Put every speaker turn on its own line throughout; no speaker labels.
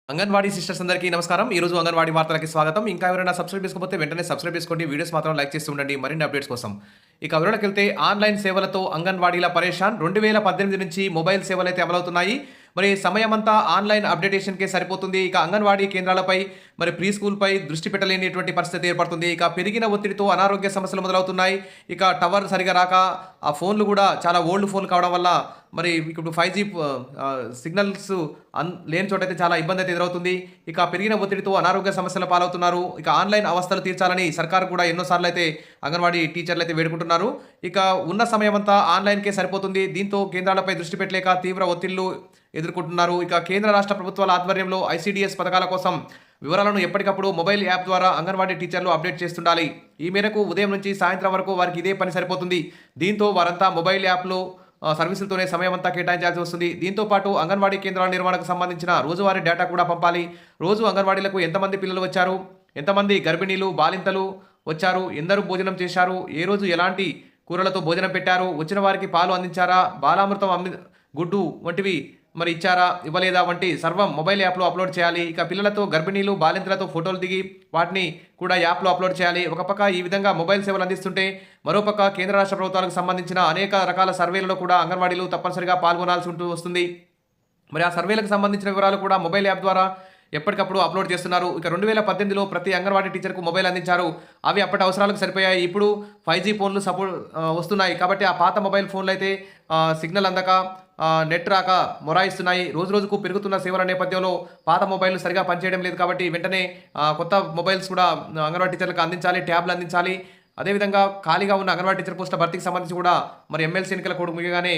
Anganwadi sisters అందరికీ నమస్కారం. ఈ రోజు అంగన్వాడీ వార్తలకి స్వాగతం. ఇంకా ఎవరైనా సబ్స్క్రైబ్ చేసుకోకపోతే వెంటనే సబ్స్క్రైబ్ చేసుకోండి. వీడియోస్ మాత్రం లైక్ చేస్తూ ఉండండి మరిన్ని అప్డేట్స్ కోసం. ఇక వివరాలకెళ్తే ఆన్‌లైన్ సేవలతో అంగన్వాడీల పరేషాన్. 2018 నుంచి మొబైల్ సేవలైతే అమలవుతున్నాయి. మరి సమయమంతా ఆన్‌లైన్ అప్డేటేషన్‌కే సరిపోతుంది. ఇక అంగన్వాడీ కేంద్రాలపై మరి ప్రీ స్కూల్‌పై దృష్టి పెట్టలేనిటువంటి పరిస్థితి ఏర్పడుతుంది. ఇక పెరిగిన ఒత్తిడితో అనారోగ్య సమస్యలు మొదలవుతున్నాయి. ఇక టవర్ సరిగా రాక ఆ ఫోన్‌లు కూడా చాలా ఓల్డ్ ఫోన్‌లు కావడం వల్ల మరి ఇప్పుడు 5G సిగ్నల్స్ లేని చోటైతే చాలా ఇబ్బంది అయితే ఎదురవుతుంది. ఇక పెరిగిన ఒత్తిడితో అనారోగ్య సమస్యల పాలవుతున్నారు. ఇక ఆన్‌లైన్ అవస్థలు తీర్చాలని సర్కారు కూడా ఎన్నో సార్లు అయితే అంగన్వాడీ టీచర్లు అయితే వేడుకుంటున్నారు. ఇక ఉన్న సమయమంతా ఆన్‌లైన్‌కే సరిపోతుంది. దీంతో కేంద్రాలపై దృష్టి పెట్టలేక తీవ్ర ఒత్తిళ్లు ఎదుర్కొంటున్నారు. ఇక కేంద్ర రాష్ట్ర ప్రభుత్వాల ఆధ్వర్యంలో ఐసీడీఎస్ పథకాల కోసం వివరాలను ఎప్పటికప్పుడు మొబైల్ యాప్ ద్వారా అంగన్వాడీ టీచర్లు అప్డేట్ చేస్తుండాలి. ఈ మేరకు ఉదయం నుంచి సాయంత్రం వరకు వారికి ఇదే పని సరిపోతుంది. దీంతో వారంతా మొబైల్ యాప్‌లో సర్వీసులతోనే సమయమంతా కేటాయించాల్సి వస్తుంది. దీంతో పాటు అంగన్వాడీ కేంద్రాల నిర్వహణకు సంబంధించిన రోజువారీ డేటా కూడా పంపాలి. రోజు అంగన్వాడీలకు ఎంతమంది పిల్లలు వచ్చారు, ఎంతమంది గర్భిణీలు, బాలింతలు వచ్చారు, ఎందరు భోజనం చేశారు, ఏ రోజు ఎలాంటి కూరలతో భోజనం పెట్టారు, వచ్చిన వారికి పాలు అందించారా, బాలామృతం గుడ్డు వంటివి మరి ఇచ్చారా, ఇవ్వలేదా వంటి సర్వం మొబైల్ యాప్లో అప్లోడ్ చేయాలి. ఇక పిల్లలతో, గర్భిణీలు, బాలింతలతో ఫోటోలు దిగి వాటిని కూడా యాప్లో అప్లోడ్ చేయాలి. ఒక పక్క ఈ విధంగా మొబైల్ సేవలు అందిస్తుంటే మరోపక్క కేంద్ర రాష్ట్ర ప్రభుత్వాలకు సంబంధించిన అనేక రకాల సర్వేలలో కూడా అంగన్వాడీలు తప్పనిసరిగా పాల్గొనాల్సి వస్తుంది. మరి ఆ సర్వేలకు సంబంధించిన వివరాలు కూడా మొబైల్ యాప్ ద్వారా ఎప్పటికప్పుడు అప్లోడ్ చేస్తున్నారు. ఇక 2018లో ప్రతి అంగన్వాడీ టీచర్కు మొబైల్ అందించారు. అవి అప్పటి అవసరాలకు సరిపోయాయి. ఇప్పుడు 5G ఫోన్లు వస్తున్నాయి. కాబట్టి ఆ పాత మొబైల్ ఫోన్లు అయితే సిగ్నల్ అందక నెట్ రాక మొరాయిస్తున్నాయి. రోజు రోజుకు పెరుగుతున్న సేవల నేపథ్యంలో పాత మొబైల్లు సరిగా పనిచేయడం లేదు. కాబట్టి వెంటనే కొత్త మొబైల్స్ కూడా అంగన్వాడీ టీచర్లకు అందించాలి, ట్యాబ్లు అందించాలి. అదేవిధంగా ఖాళీగా ఉన్న అంగన్వాడీ టీచర్ పోస్టుల భర్తీకి సంబంధించి కూడా మరి ఎమ్మెల్సీ ఎన్నికల కూడా ముగియగానే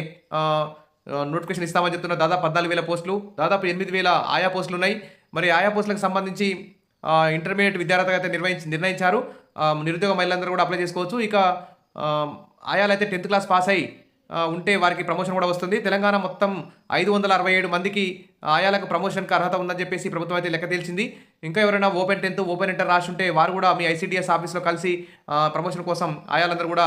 నోటిఫికేషన్ ఇస్తామని చెప్తున్న దాదాపు 14,000 పోస్టులు, దాదాపు 8,000 ఆయా పోస్టులు ఉన్నాయి. మరి ఆయా పోస్టులకు సంబంధించి ఇంటర్మీడియట్ విద్యార్హతగా అయితే నిర్ణయించారు. నిరుద్యోగ మహిళలందరూ కూడా అప్లై చేసుకోవచ్చు. ఇక ఆయాలైతే 10th క్లాస్ పాస్ అయ్యి ఉంటే వారికి ప్రమోషన్ కూడా వస్తుంది. తెలంగాణ మొత్తం 567 మందికి ఆయాలకు ప్రమోషన్కి అర్హత ఉందని చెప్పేసి ప్రభుత్వం అయితే లెక్క తేల్చింది. ఇంకా ఎవరైనా ఓపెన్ 10th, ఓపెన్ ఇంటర్ రాసి ఉంటే వారు కూడా మీ ఐసీడీఎస్ ఆఫీస్లో కలిసి ప్రమోషన్ కోసం ఆయాలందరూ కూడా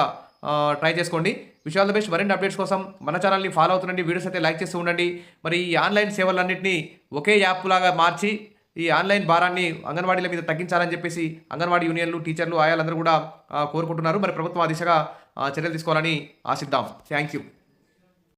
ట్రై చేసుకోండి. Wish all the best. మరిన్ని అప్డేట్స్ కోసం మన ఛానల్ని ఫాలో అవుతుండండి. వీడియోస్ అయితే లైక్ చేస్తూ ఉండండి. మరి ఈ ఆన్లైన్ సేవలన్నింటినీ ఒకే యాప్ లాగా మార్చి ఈ ఆన్లైన్ భారాన్ని అంగన్వాడీల మీద తగ్గించాలని చెప్పేసి అంగన్వాడీ యూనియన్లు, టీచర్లు, ఆయాలందరూ కూడా కోరుకుంటున్నారు. మరి ప్రభుత్వం ఆ దిశగా చర్యలు తీసుకోవాలని ఆశిద్దాం. Thank you.